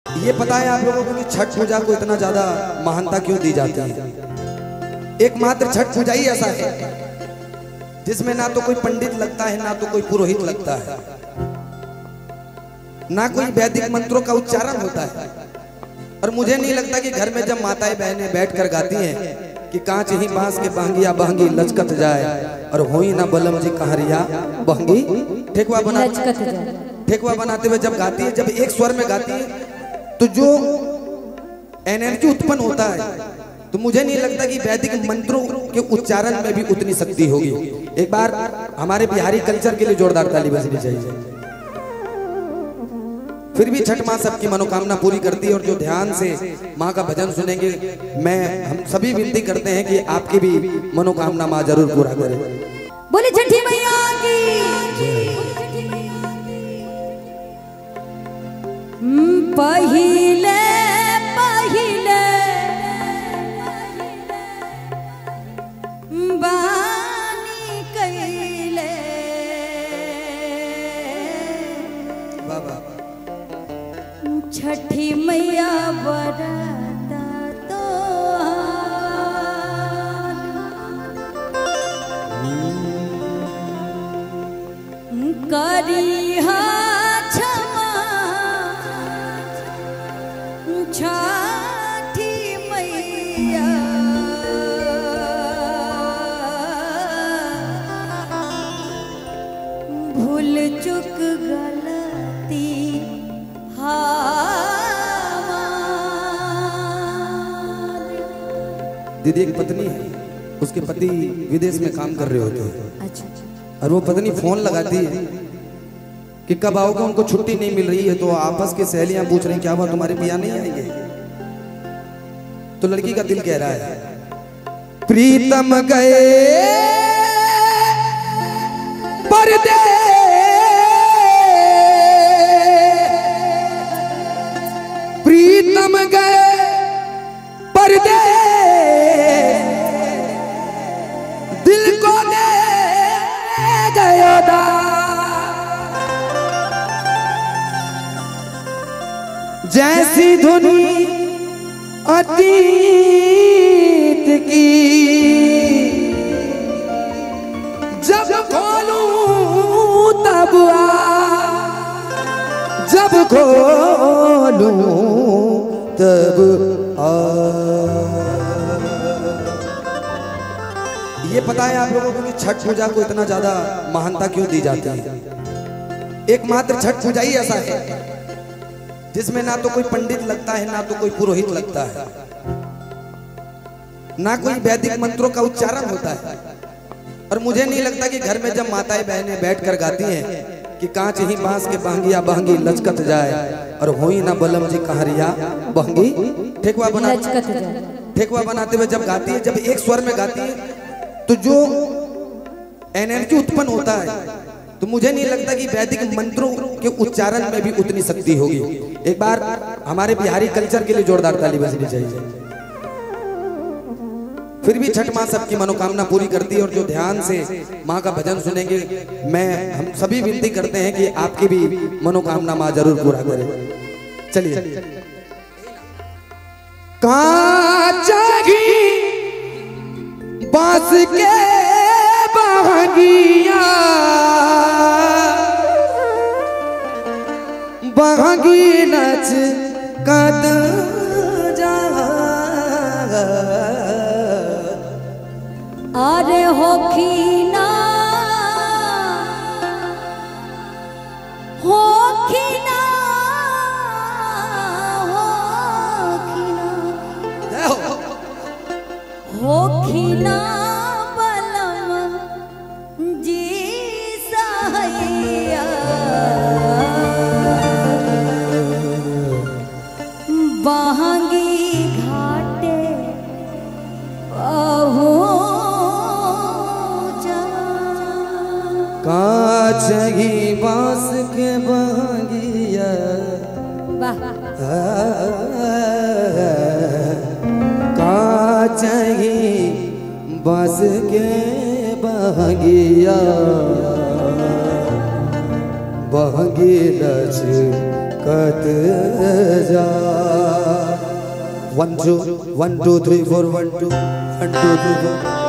ये पता है आप लोगों को कि छठ पूजा को इतना ज्यादा महानता क्यों दी जाती है? एकमात्र छठ पूजा ही ऐसा है जिसमें ना तो कोई पंडित लगता है, ना तो कोई पुरोहित लगता है, ना कोई वैदिक मंत्रों का उच्चारण होता है। और मुझे नहीं लगता कि घर में जब माताएं बहनें बैठकर गाती हैं कि कांच ही बांस के बहंगिया बहंगी लचकत जाए और होई ना बलम जी कहरिया बहंगी ठेकुआ बनाते हुए जब गाती है, जब एक स्वर में गाती है तो जो एनर्जी उत्पन्न होता है, तो मुझे नहीं लगता कि वैदिक मंत्रों के उच्चारण में भी उतनी शक्ति होगी। एक बार हमारे बिहारी कल्चर के लिए जोरदार ताली बजनी चाहिए। फिर भी छठ माँ सबकी मनोकामना पूरी करती है और जो ध्यान से माँ का भजन सुनेंगे, हम सभी विनती करते हैं कि आपकी भी मनोकामना माँ जरूर पूरा करे। बोले छठी मैया की। पहिले पहिले बानी कैले बाबा छठी मैया बरता तो करी छठी मैया भूल चुक गलती दीदी एक पत्नी है, उसके पति विदेश में काम कर रहे होते हैं। अच्छा। और वो पत्नी फोन लगाती है कि कब आओगे, उनको छुट्टी नहीं मिल रही है। तो आपस की सहेलियां पूछ रही क्या हुआ, तुम्हारे पिया नहीं आएंगे? तो लड़की का दिल कह रहा है प्रीतम गए परदेस, प्रीतम गए परदेस, दिल को दे गयो दा, जैसी धुनी अतीत की जब खोलूं तब आ, जब खोलूं तब आ। ये पता है आप लोगों को कि छठ पूजा को इतना ज्यादा महानता क्यों दी जाती है? एकमात्र छठ पूजा ही ऐसा है जिसमें ना तो कोई पंडित लगता है, ना तो कोई पुरोहित लगता है, ना कोई वैदिक मंत्रों का उच्चारण होता है। और मुझे नहीं लगता कि घर में जब माताएं बहनें बैठकर गाती हैं कि कांच ही बांस के बहंगिया बहंगी लचकत जाए और होई ना बलम जी कहरिया बहंगी ठेकुआ बनाते हुए जब गाती है, जब एक स्वर में गाती है, तो जो एनर्जी उत्पन्न होता है, तो मुझे नहीं लगता कि वैदिक मंत्रों के उच्चारण में भी उतनी शक्ति होगी। एक बार हमारे बिहारी कल्चर के लिए जोरदार ताली बजनी चाहिए। फिर भी छठ माँ सबकी मनोकामना पूरी करती है और जो ध्यान से माँ का भजन सुनेंगे, हम सभी विनती करते हैं कि आपकी भी मनोकामना माँ जरूर पूरा करे। चलिए। कांचगी बांस के बहंगिया बहंगी नच कद जा, अरे होखीना होखीना होखीना होखीना बलम जी सहैया बहंगी घाटे कांचगी बांस के बहंगिया कांचगी बांस के बहंगिया बहंगी नच कत जा 1 2 1 2 3 4 1 2 1 2 3 4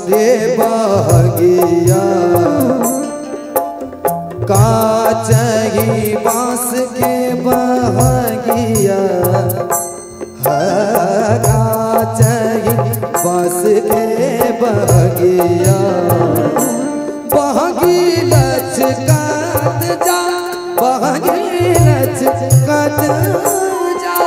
के बगिया काचही बांस के बगिया काचही बांस के बगिया बहगी लचकत जा बहगी लचकत जा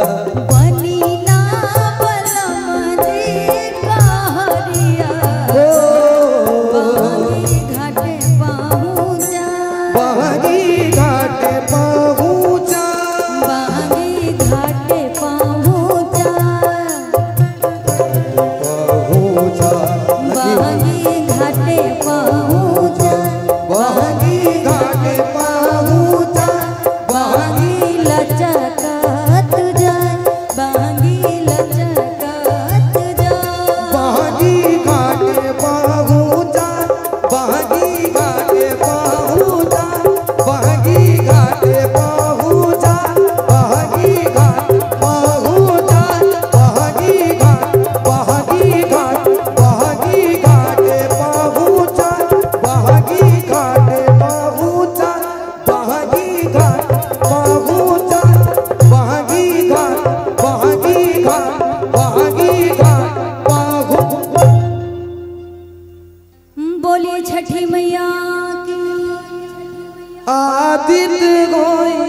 बनी ना बलम जी कहरिया बहंगी घाटे पहुँचा बहंगी घाटे पहुँचा बहंगी घाटे पहुँचा पहुँचा बहंगी घाटे पहुँचा बहंगी घाटे पहुँचा बहंगी लचकत जाए बहंगी लचकत जाए बहंगी घाटे पहुँचा बहंगी घाटे पहुँचा बहंगी घाटे पहुँचा बहंगी घाट पहुँचा बहंगी घाट बहंगी घाट बहंगी घाटे पहुँचा बहंगी घाटे पहुँचा बहंगी घाट पहुँचा बहंगी घाट बहंगी घाट बहंगी घाट पहुँचा। बोलिए छठी मैया की आदित्य गोई